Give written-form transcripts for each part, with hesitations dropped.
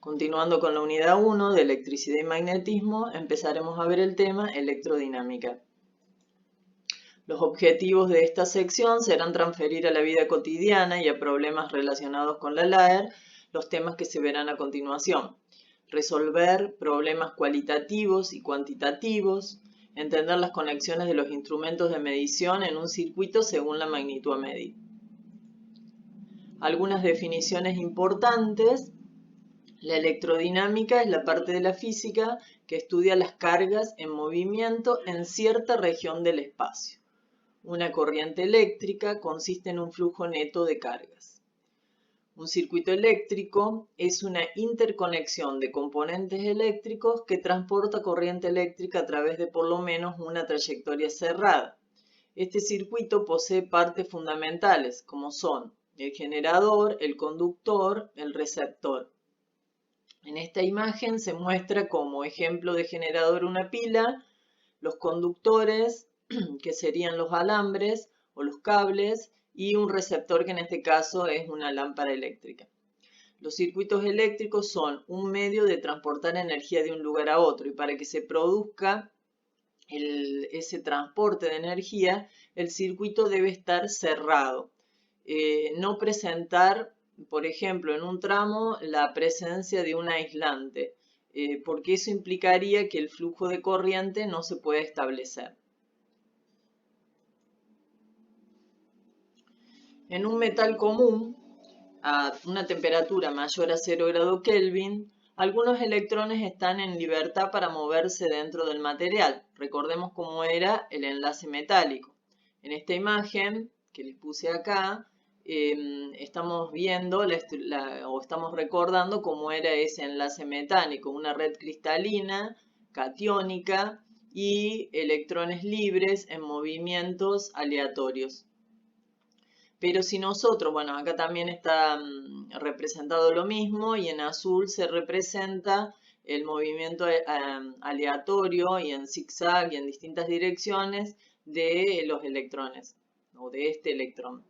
Continuando con la unidad 1 de electricidad y magnetismo, empezaremos a ver el tema electrodinámica. Los objetivos de esta sección serán transferir a la vida cotidiana y a problemas relacionados con la LAER los temas que se verán a continuación. Resolver problemas cualitativos y cuantitativos, entender las conexiones de los instrumentos de medición en un circuito según la magnitud a medir. Algunas definiciones importantes. La electrodinámica es la parte de la física que estudia las cargas en movimiento en cierta región del espacio. Una corriente eléctrica consiste en un flujo neto de cargas. Un circuito eléctrico es una interconexión de componentes eléctricos que transporta corriente eléctrica a través de por lo menos una trayectoria cerrada. Este circuito posee partes fundamentales como son el generador, el conductor, el receptor. En esta imagen se muestra como ejemplo de generador una pila, los conductores, que serían los alambres o los cables, y un receptor que en este caso es una lámpara eléctrica. Los circuitos eléctricos son un medio de transportar energía de un lugar a otro y para que se produzca ese transporte de energía, el circuito debe estar cerrado, no presentar, por ejemplo, en un tramo la presencia de un aislante, porque eso implicaría que el flujo de corriente no se puede establecer. En un metal común, a una temperatura mayor a 0 grados Kelvin, algunos electrones están en libertad para moverse dentro del material. Recordemos cómo era el enlace metálico. En esta imagen que les puse acá, estamos viendo o estamos recordando cómo era ese enlace metálico, una red cristalina, catiónica y electrones libres en movimientos aleatorios. Pero si nosotros, bueno, acá también está representado lo mismo y en azul se representa el movimiento aleatorio y en zigzag y en distintas direcciones de los electrones o de este electrón.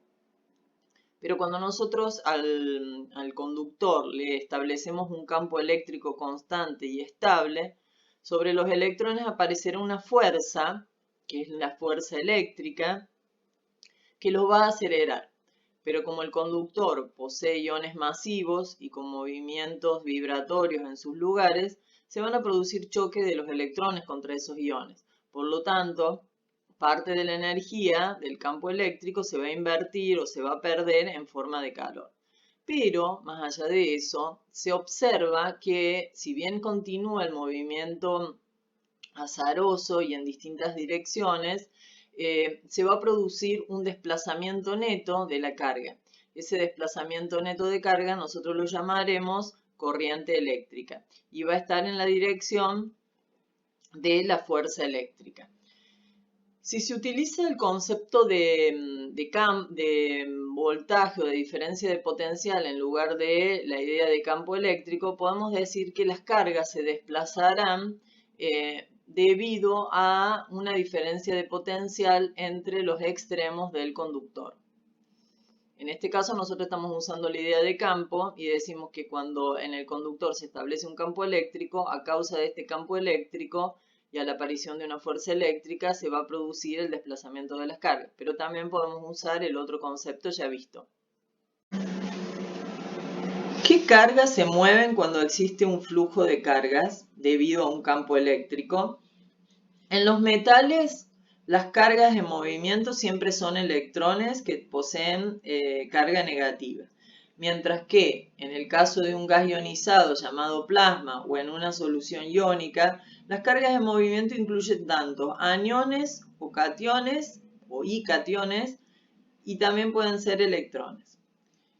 Pero cuando nosotros al conductor le establecemos un campo eléctrico constante y estable, sobre los electrones aparecerá una fuerza, que es la fuerza eléctrica, que los va a acelerar. Pero como el conductor posee iones masivos y con movimientos vibratorios en sus lugares, se van a producir choques de los electrones contra esos iones. Por lo tanto, parte de la energía del campo eléctrico se va a invertir o se va a perder en forma de calor. Pero, más allá de eso, se observa que si bien continúa el movimiento azaroso y en distintas direcciones, se va a producir un desplazamiento neto de la carga. Ese desplazamiento neto de carga nosotros lo llamaremos corriente eléctrica y va a estar en la dirección de la fuerza eléctrica. Si se utiliza el concepto de voltaje o de diferencia de potencial en lugar de la idea de campo eléctrico, podemos decir que las cargas se desplazarán debido a una diferencia de potencial entre los extremos del conductor. En este caso nosotros estamos usando la idea de campo y decimos que cuando en el conductor se establece un campo eléctrico, a causa de este campo eléctrico y a la aparición de una fuerza eléctrica se va a producir el desplazamiento de las cargas. Pero también podemos usar el otro concepto ya visto. ¿Qué cargas se mueven cuando existe un flujo de cargas debido a un campo eléctrico? En los metales, las cargas en movimiento siempre son electrones que poseen carga negativa. Mientras que en el caso de un gas ionizado llamado plasma o en una solución iónica, las cargas en movimiento incluyen tanto aniones o cationes y cationes y también pueden ser electrones.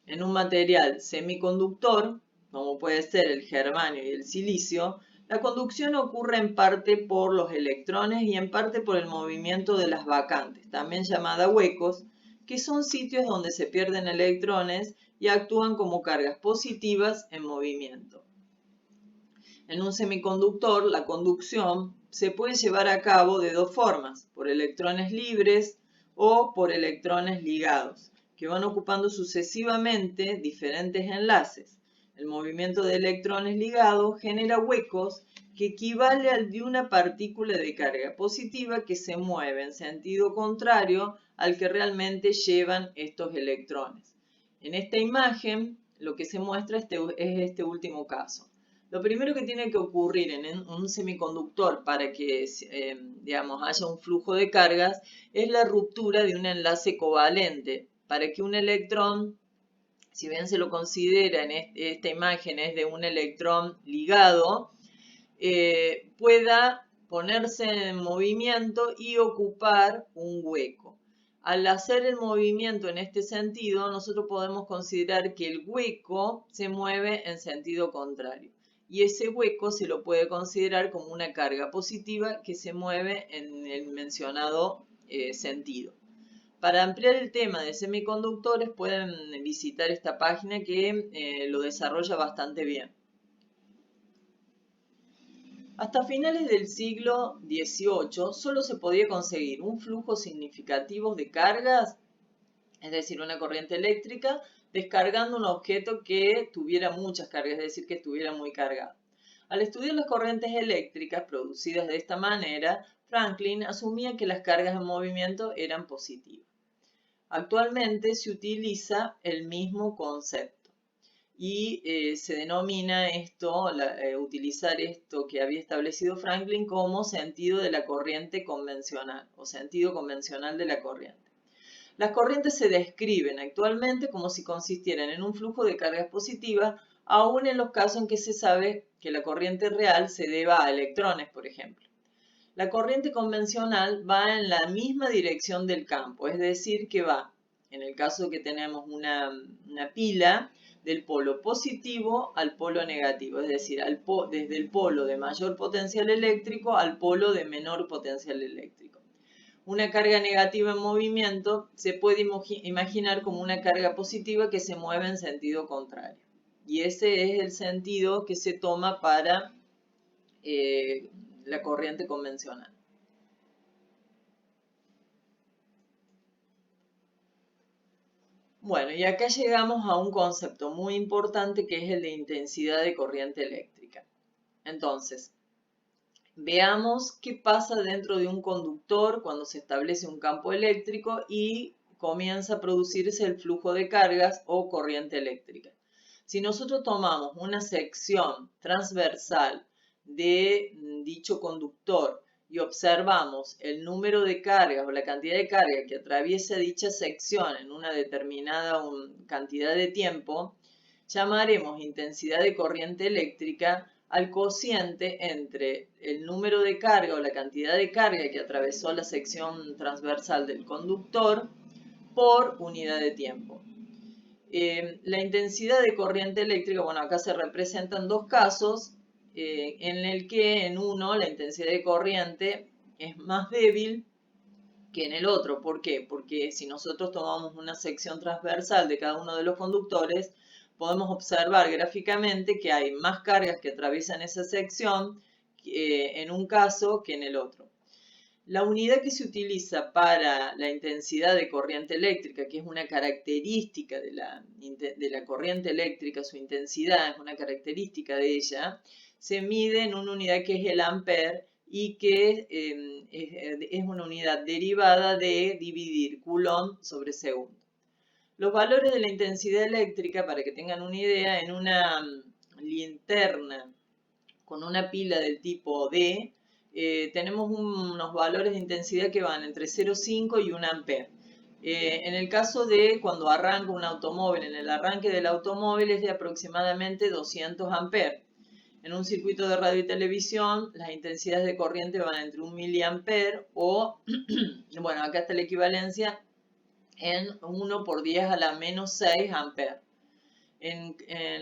En un material semiconductor, como puede ser el germanio y el silicio, la conducción ocurre en parte por los electrones y en parte por el movimiento de las vacantes, también llamada huecos, que son sitios donde se pierden electrones y actúan como cargas positivas en movimiento. En un semiconductor, la conducción se puede llevar a cabo de dos formas, por electrones libres o por electrones ligados, que van ocupando sucesivamente diferentes enlaces. El movimiento de electrones ligados genera huecos que equivale al de una partícula de carga positiva que se mueve en sentido contrario al que realmente llevan estos electrones. En esta imagen lo que se muestra es este último caso. Lo primero que tiene que ocurrir en un semiconductor para que digamos, haya un flujo de cargas es la ruptura de un enlace covalente para que un electrón, si bien se lo considera en esta imagen es de un electrón ligado, pueda ponerse en movimiento y ocupar un hueco. Al hacer el movimiento en este sentido, nosotros podemos considerar que el hueco se mueve en sentido contrario. Y ese hueco se lo puede considerar como una carga positiva que se mueve en el mencionado sentido. Para ampliar el tema de semiconductores pueden visitar esta página que lo desarrolla bastante bien. Hasta finales del siglo XVIII solo se podía conseguir un flujo significativo de cargas, es decir, una corriente eléctrica, descargando un objeto que tuviera muchas cargas, es decir, que estuviera muy cargado. Al estudiar las corrientes eléctricas producidas de esta manera, Franklin asumía que las cargas en movimiento eran positivas. Actualmente se utiliza el mismo concepto y se denomina esto, utilizar esto que había establecido Franklin como sentido de la corriente convencional o sentido convencional de la corriente. Las corrientes se describen actualmente como si consistieran en un flujo de cargas positivas, aun en los casos en que se sabe que la corriente real se deba a electrones, por ejemplo. La corriente convencional va en la misma dirección del campo, es decir, que va, en el caso que tenemos una pila, del polo positivo al polo negativo, es decir, desde el polo de mayor potencial eléctrico al polo de menor potencial eléctrico. Una carga negativa en movimiento se puede imaginar como una carga positiva que se mueve en sentido contrario. Y ese es el sentido que se toma para la corriente convencional. Bueno, y acá llegamos a un concepto muy importante que es el de intensidad de corriente eléctrica. Entonces, veamos qué pasa dentro de un conductor cuando se establece un campo eléctrico y comienza a producirse el flujo de cargas o corriente eléctrica. Si nosotros tomamos una sección transversal de dicho conductor y observamos el número de cargas o la cantidad de carga que atraviesa dicha sección en una determinada cantidad de tiempo, llamaremos intensidad de corriente eléctrica al cociente entre el número de carga o la cantidad de carga que atravesó la sección transversal del conductor por unidad de tiempo. La intensidad de corriente eléctrica, bueno, acá se representan dos casos en el que en uno la intensidad de corriente es más débil que en el otro. ¿Por qué? Porque si nosotros tomamos una sección transversal de cada uno de los conductores, podemos observar gráficamente que hay más cargas que atraviesan esa sección en un caso que en el otro. La unidad que se utiliza para la intensidad de corriente eléctrica, que es una característica de la corriente eléctrica, su intensidad es una característica de ella, se mide en una unidad que es el ampere y que es una unidad derivada de dividir Coulomb sobre segundo. Los valores de la intensidad eléctrica, para que tengan una idea, en una linterna con una pila del tipo D, tenemos unos valores de intensidad que van entre 0,5 y 1 ampere. En el caso de cuando arranca un automóvil, en el arranque del automóvil es de aproximadamente 200 amperes. En un circuito de radio y televisión, las intensidades de corriente van entre 1 miliampere o, bueno, acá está la equivalencia, en 1 por 10 a la menos 6 amperes. En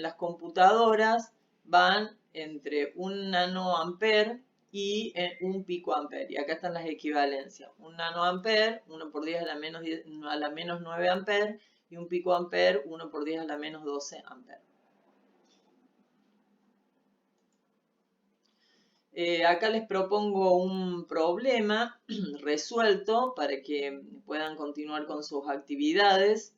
las computadoras van entre 1 nanoampere y 1 picoampere. Y acá están las equivalencias. 1 nanoampere, 1 por 10 a la menos 9 ampere, y 1 picoampere, 1 por 10 a la menos 12 ampere. Acá les propongo un problema resuelto para que puedan continuar con sus actividades.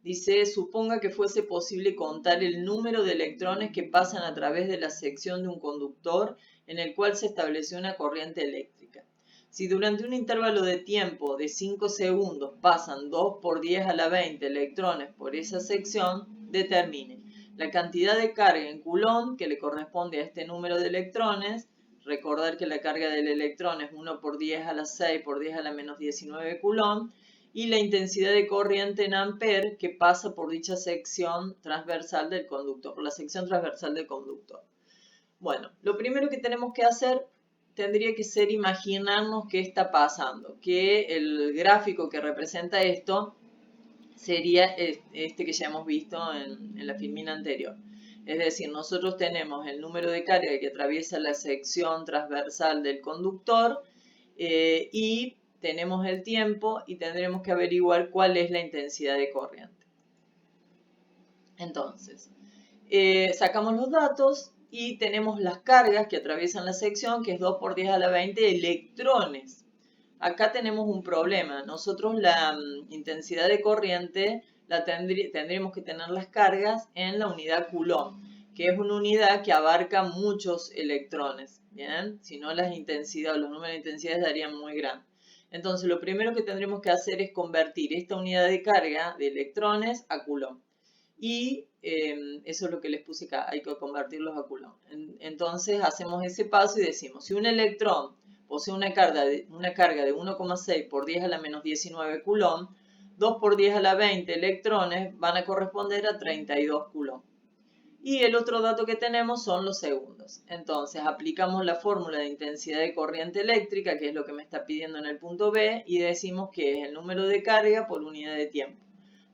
Dice, suponga que fuese posible contar el número de electrones que pasan a través de la sección de un conductor en el cual se estableció una corriente eléctrica. Si durante un intervalo de tiempo de 5 segundos pasan 2 por 10 a la 20 electrones por esa sección, determine la cantidad de carga en coulomb que le corresponde a este número de electrones. Recordar que la carga del electrón es 1 por 10 a la 6 por 10 a la menos 19 coulomb, y la intensidad de corriente en amperes que pasa por dicha sección transversal del conductor, por la sección transversal del conductor. Bueno, lo primero que tenemos que hacer tendría que ser imaginarnos qué está pasando, que el gráfico que representa esto sería este que ya hemos visto en la filmina anterior. Es decir, nosotros tenemos el número de carga que atraviesa la sección transversal del conductor y tenemos el tiempo y tendremos que averiguar cuál es la intensidad de corriente. Entonces, sacamos los datos y tenemos las cargas que atraviesan la sección, que es 2 por 10 a la 20 electrones. Acá tenemos un problema. Nosotros la intensidad de corriente la tendríamos que tener las cargas en la unidad Coulomb, que es una unidad que abarca muchos electrones. ¿Bien? Si no, las intensidades, los números de intensidades darían muy grandes. Entonces, lo primero que tendremos que hacer es convertir esta unidad de carga de electrones a Coulomb. Y eso es lo que les puse acá, hay que convertirlos a Coulomb. Entonces, hacemos ese paso y decimos, si un electrón posee una carga de 1,6 por 10 a la menos 19 coulomb, 2 por 10 a la 20 electrones van a corresponder a 32 coulomb. Y el otro dato que tenemos son los segundos. Entonces aplicamos la fórmula de intensidad de corriente eléctrica, que es lo que me está pidiendo en el punto B, y decimos que es el número de carga por unidad de tiempo.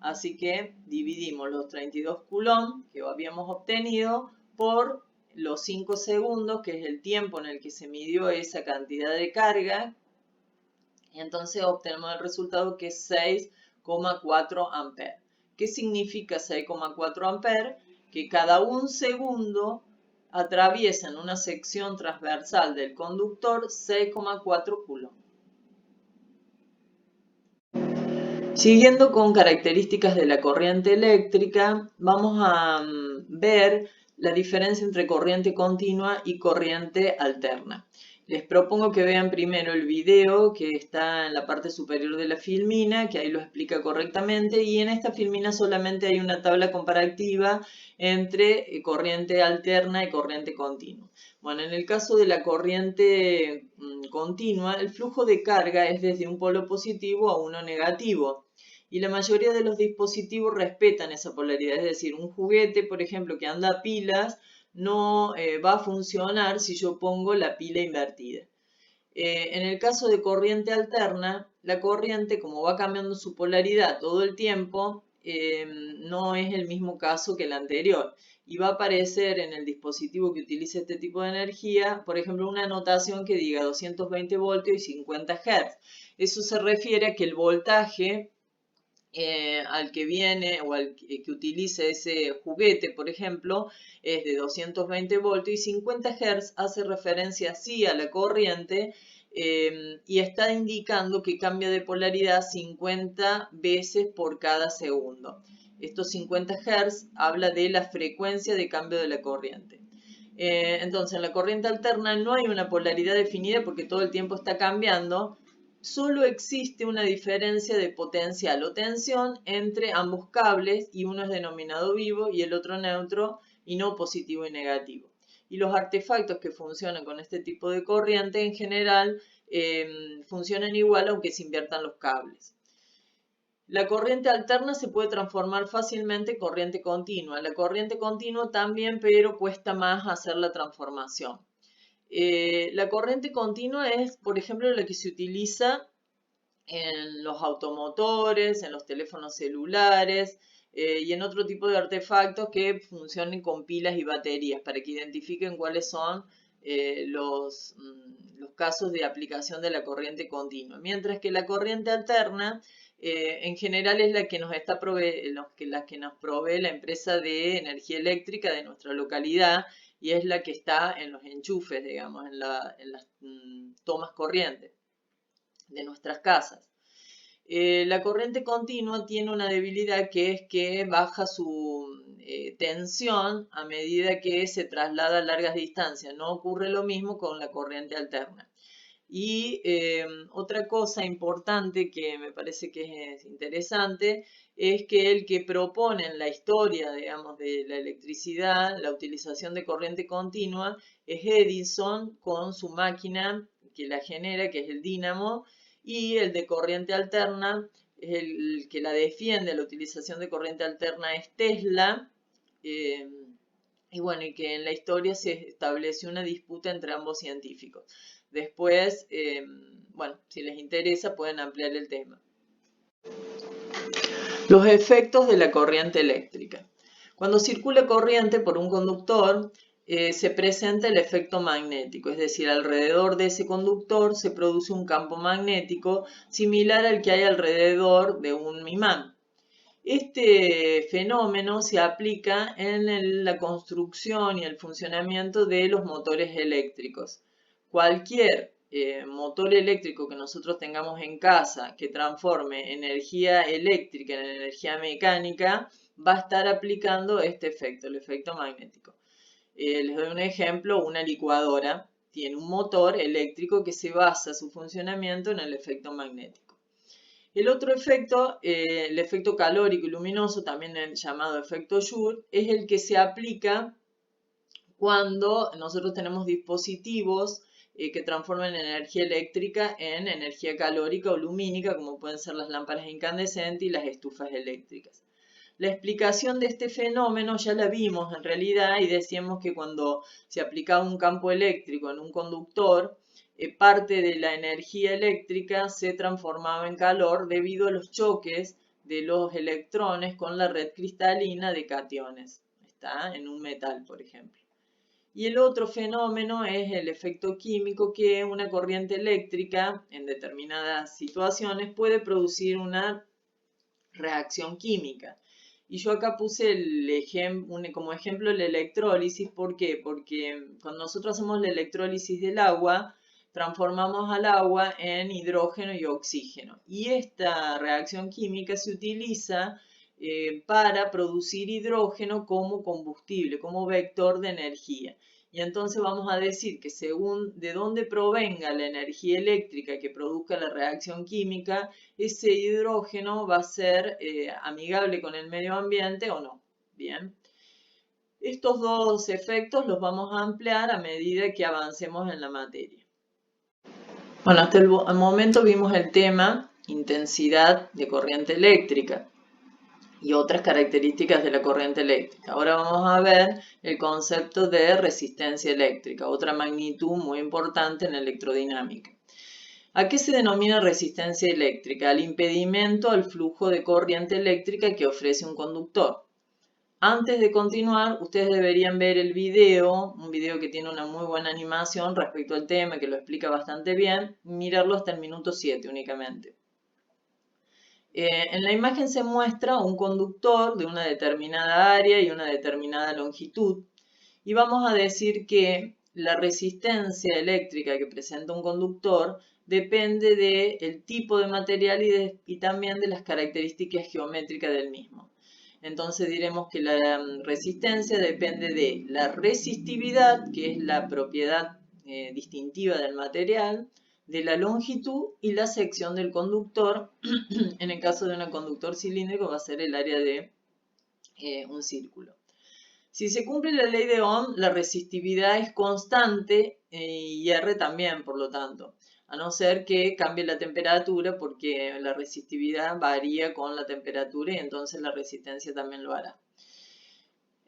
Así que dividimos los 32 coulomb que habíamos obtenido por los 5 segundos, que es el tiempo en el que se midió esa cantidad de carga, y entonces obtenemos el resultado que es 6,4 amperes. ¿Qué significa 6,4 amperes? Que cada un segundo atraviesa en una sección transversal del conductor 6,4 coulomb. Siguiendo con características de la corriente eléctrica, vamos a ver la diferencia entre corriente continua y corriente alterna. Les propongo que vean primero el video que está en la parte superior de la filmina, que ahí lo explica correctamente, y en esta filmina solamente hay una tabla comparativa entre corriente alterna y corriente continua. Bueno, en el caso de la corriente continua, el flujo de carga es desde un polo positivo a uno negativo. Y la mayoría de los dispositivos respetan esa polaridad, es decir, un juguete, por ejemplo, que anda a pilas, no va a funcionar si yo pongo la pila invertida. En el caso de corriente alterna, la corriente, como va cambiando su polaridad todo el tiempo, no es el mismo caso que el anterior. Y va a aparecer en el dispositivo que utilice este tipo de energía, por ejemplo, una anotación que diga 220 voltios y 50 Hz. Eso se refiere a que el voltaje al que viene o al que utilice ese juguete, por ejemplo, es de 220 voltios y 50 Hz hace referencia sí a la corriente y está indicando que cambia de polaridad 50 veces por cada segundo. Estos 50 Hz habla de la frecuencia de cambio de la corriente. Entonces, en la corriente alterna no hay una polaridad definida porque todo el tiempo está cambiando. Solo existe una diferencia de potencial o tensión entre ambos cables y uno es denominado vivo y el otro neutro y no positivo y negativo. Y los artefactos que funcionan con este tipo de corriente en general funcionan igual aunque se inviertan los cables. La corriente alterna se puede transformar fácilmente en corriente continua. La corriente continua también, pero cuesta más hacer la transformación. La corriente continua es, por ejemplo, la que se utiliza en los automotores, en los teléfonos celulares y en otro tipo de artefactos que funcionen con pilas y baterías para que identifiquen cuáles son los casos de aplicación de la corriente continua. Mientras que la corriente alterna en general es la que nos provee la empresa de energía eléctrica de nuestra localidad y es la que está en los enchufes, digamos, en las tomas corrientes de nuestras casas. La corriente continua tiene una debilidad que es que baja su tensión a medida que se traslada a largas distancias. No ocurre lo mismo con la corriente alterna. Y otra cosa importante que me parece que es interesante es que el que propone en la historia, digamos, de la electricidad, la utilización de corriente continua, es Edison con su máquina que la genera, que es el dínamo, y el de corriente alterna, es el que la defiende, la utilización de corriente alterna es Tesla. eh, y bueno, y que en la historia se estableció una disputa entre ambos científicos. Después, bueno, si les interesa pueden ampliar el tema. Los efectos de la corriente eléctrica. Cuando circula corriente por un conductor, se presenta el efecto magnético, es decir, alrededor de ese conductor se produce un campo magnético similar al que hay alrededor de un imán. Este fenómeno se aplica en la construcción y el funcionamiento de los motores eléctricos. Cualquier motor eléctrico que nosotros tengamos en casa que transforme energía eléctrica en energía mecánica va a estar aplicando este efecto, el efecto magnético. Les doy un ejemplo, una licuadora tiene un motor eléctrico que se basa su funcionamiento en el efecto magnético. El otro efecto, el efecto calórico y luminoso, también llamado efecto Joule, es el que se aplica cuando nosotros tenemos dispositivos que transforman energía eléctrica en energía calórica o lumínica, como pueden ser las lámparas incandescentes y las estufas eléctricas. La explicación de este fenómeno ya la vimos en realidad y decíamos que cuando se aplicaba un campo eléctrico en un conductor, parte de la energía eléctrica se transformaba en calor debido a los choques de los electrones con la red cristalina de cationes, ¿está? En un metal, por ejemplo. Y el otro fenómeno es el efecto químico, que una corriente eléctrica en determinadas situaciones puede producir una reacción química. Y yo acá puse como ejemplo la electrólisis. ¿Por qué? Porque cuando nosotros hacemos la electrólisis del agua, transformamos al agua en hidrógeno y oxígeno. Y esta reacción química se utiliza para producir hidrógeno como combustible, como vector de energía. Y entonces vamos a decir que según de dónde provenga la energía eléctrica que produzca la reacción química, ese hidrógeno va a ser amigable con el medio ambiente o no. Bien. Estos dos efectos los vamos a ampliar a medida que avancemos en la materia. Bueno, hasta el momento vimos el tema intensidad de corriente eléctrica y otras características de la corriente eléctrica. Ahora vamos a ver el concepto de resistencia eléctrica, otra magnitud muy importante en electrodinámica. ¿A qué se denomina resistencia eléctrica? Al impedimento al flujo de corriente eléctrica que ofrece un conductor. Antes de continuar, ustedes deberían ver el video, un video que tiene una muy buena animación respecto al tema, que lo explica bastante bien, mirarlo hasta el minuto 7 únicamente. En la imagen se muestra un conductor de una determinada área y una determinada longitud, y vamos a decir que la resistencia eléctrica que presenta un conductor depende del tipo de material y también de las características geométricas del mismo. Entonces diremos que la resistencia depende de la resistividad, que es la propiedad distintiva del material, de la longitud y la sección del conductor. En el caso de un conductor cilíndrico va a ser el área de un círculo. Si se cumple la ley de Ohm, la resistividad es constante y R también, por lo tanto, a no ser que cambie la temperatura, porque la resistividad varía con la temperatura y entonces la resistencia también lo hará.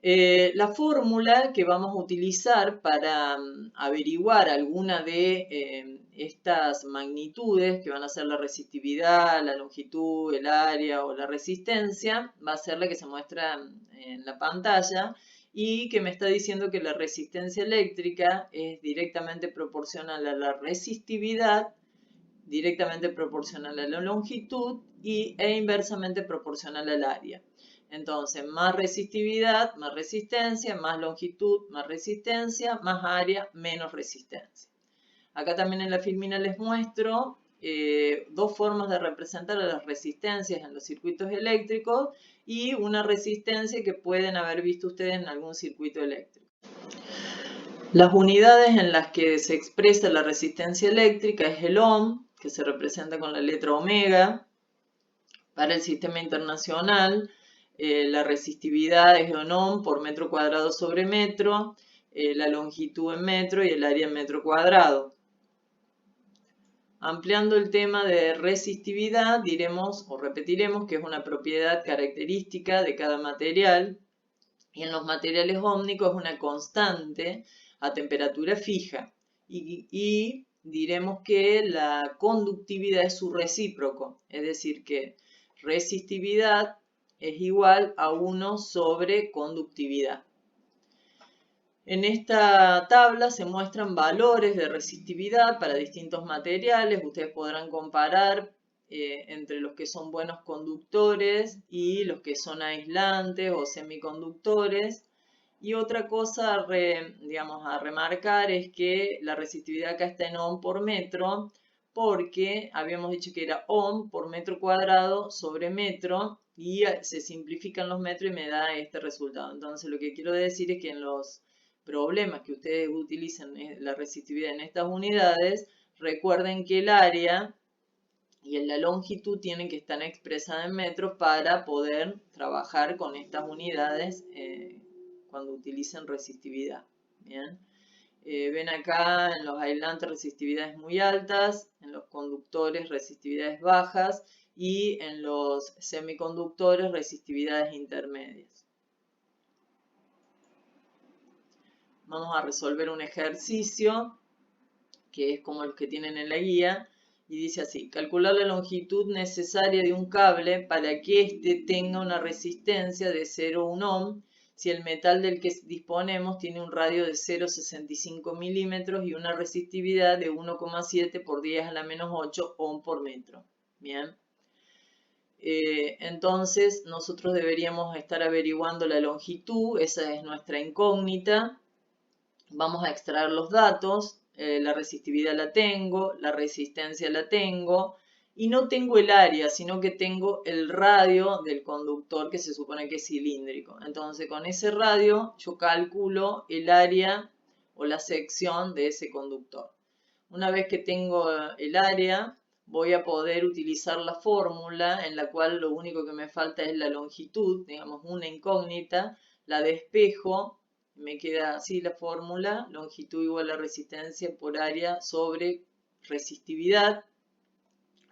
La fórmula que vamos a utilizar para averiguar alguna de estas magnitudes, que van a ser la resistividad, la longitud, el área o la resistencia, va a ser la que se muestra en la pantalla y que me está diciendo que la resistencia eléctrica es directamente proporcional a la resistividad, directamente proporcional a la longitud e inversamente proporcional al área. Entonces, más resistividad, más resistencia, más longitud, más resistencia, más área, menos resistencia. Acá también en la filmina les muestro dos formas de representar a las resistencias en los circuitos eléctricos y una resistencia que pueden haber visto ustedes en algún circuito eléctrico. Las unidades en las que se expresa la resistencia eléctrica es el ohm, que se representa con la letra omega. Para el sistema internacional, la resistividad es un ohm por metro cuadrado sobre metro, la longitud en metro y el área en metro cuadrado. Ampliando el tema de resistividad, diremos o repetiremos que es una propiedad característica de cada material y en los materiales ómnicos es una constante a temperatura fija y diremos que la conductividad es su recíproco, es decir que resistividad es igual a 1 sobre conductividad. En esta tabla se muestran valores de resistividad para distintos materiales. Ustedes podrán comparar entre los que son buenos conductores y los que son aislantes o semiconductores. Y otra cosa a remarcar es que la resistividad acá está en ohm por metro, porque habíamos dicho que era ohm por metro cuadrado sobre metro y se simplifican los metros y me da este resultado. Entonces lo que quiero decir es que en los problemas que ustedes utilicen la resistividad en estas unidades, recuerden que el área y la longitud tienen que estar expresadas en metros para poder trabajar con estas unidades cuando utilicen resistividad. Bien. Ven acá en los aislantes resistividades muy altas, en los conductores resistividades bajas y en los semiconductores resistividades intermedias. Vamos a resolver un ejercicio que es como el que tienen en la guía y dice así: calcular la longitud necesaria de un cable para que éste tenga una resistencia de 0,1 ohm si el metal del que disponemos tiene un radio de 0,65 milímetros y una resistividad de 1,7 por 10 a la menos 8 ohm por metro. Bien. Entonces nosotros deberíamos estar averiguando la longitud, esa es nuestra incógnita. Vamos a extraer los datos, la resistividad la tengo, la resistencia la tengo y no tengo el área, sino que tengo el radio del conductor que se supone que es cilíndrico. Entonces con ese radio yo calculo el área o la sección de ese conductor. Una vez que tengo el área, voy a poder utilizar la fórmula en la cual lo único que me falta es la longitud, digamos una incógnita, la despejo. Me queda así la fórmula: longitud igual a resistencia por área sobre resistividad.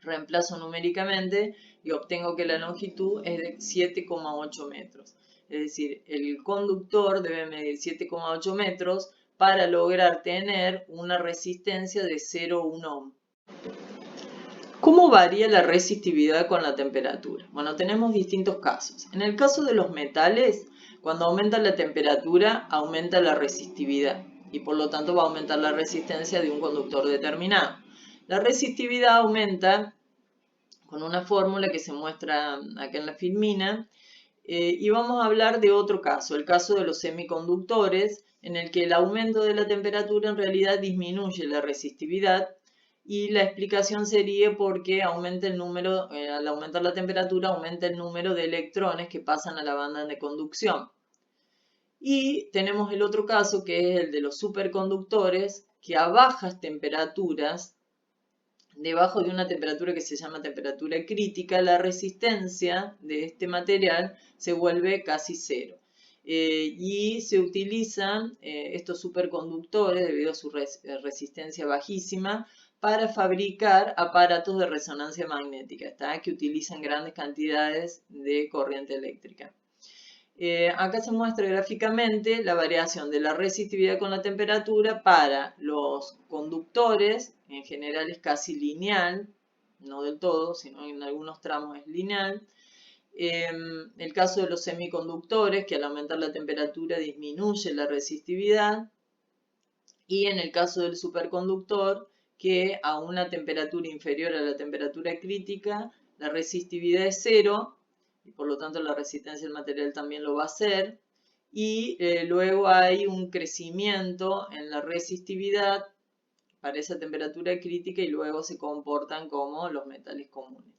Reemplazo numéricamente y obtengo que la longitud es de 7,8 metros. Es decir, el conductor debe medir 7,8 metros para lograr tener una resistencia de 0,1 ohm. ¿Cómo varía la resistividad con la temperatura? Bueno, tenemos distintos casos. En el caso de los metales, cuando aumenta la temperatura, aumenta la resistividad y por lo tanto va a aumentar la resistencia de un conductor determinado. La resistividad aumenta con una fórmula que se muestra acá en la filmina y vamos a hablar de otro caso, el caso de los semiconductores, en el que el aumento de la temperatura en realidad disminuye la resistividad. Y la explicación sería porque aumenta el número, al aumentar la temperatura, aumenta el número de electrones que pasan a la banda de conducción. Y tenemos el otro caso, que es el de los superconductores, que a bajas temperaturas, debajo de una temperatura que se llama temperatura crítica, la resistencia de este material se vuelve casi cero. Y se utilizan estos superconductores, debido a su resistencia bajísima, para fabricar aparatos de resonancia magnética, que utilizan grandes cantidades de corriente eléctrica. Acá se muestra gráficamente la variación de la resistividad con la temperatura para los conductores. En general es casi lineal, no del todo, sino en algunos tramos es lineal. El caso de los semiconductores, que al aumentar la temperatura disminuye la resistividad. Y en el caso del superconductor, que a una temperatura inferior a la temperatura crítica, la resistividad es cero, y por lo tanto la resistencia del material también lo va a hacer. Y luego hay un crecimiento en la resistividad para esa temperatura crítica y luego se comportan como los metales comunes.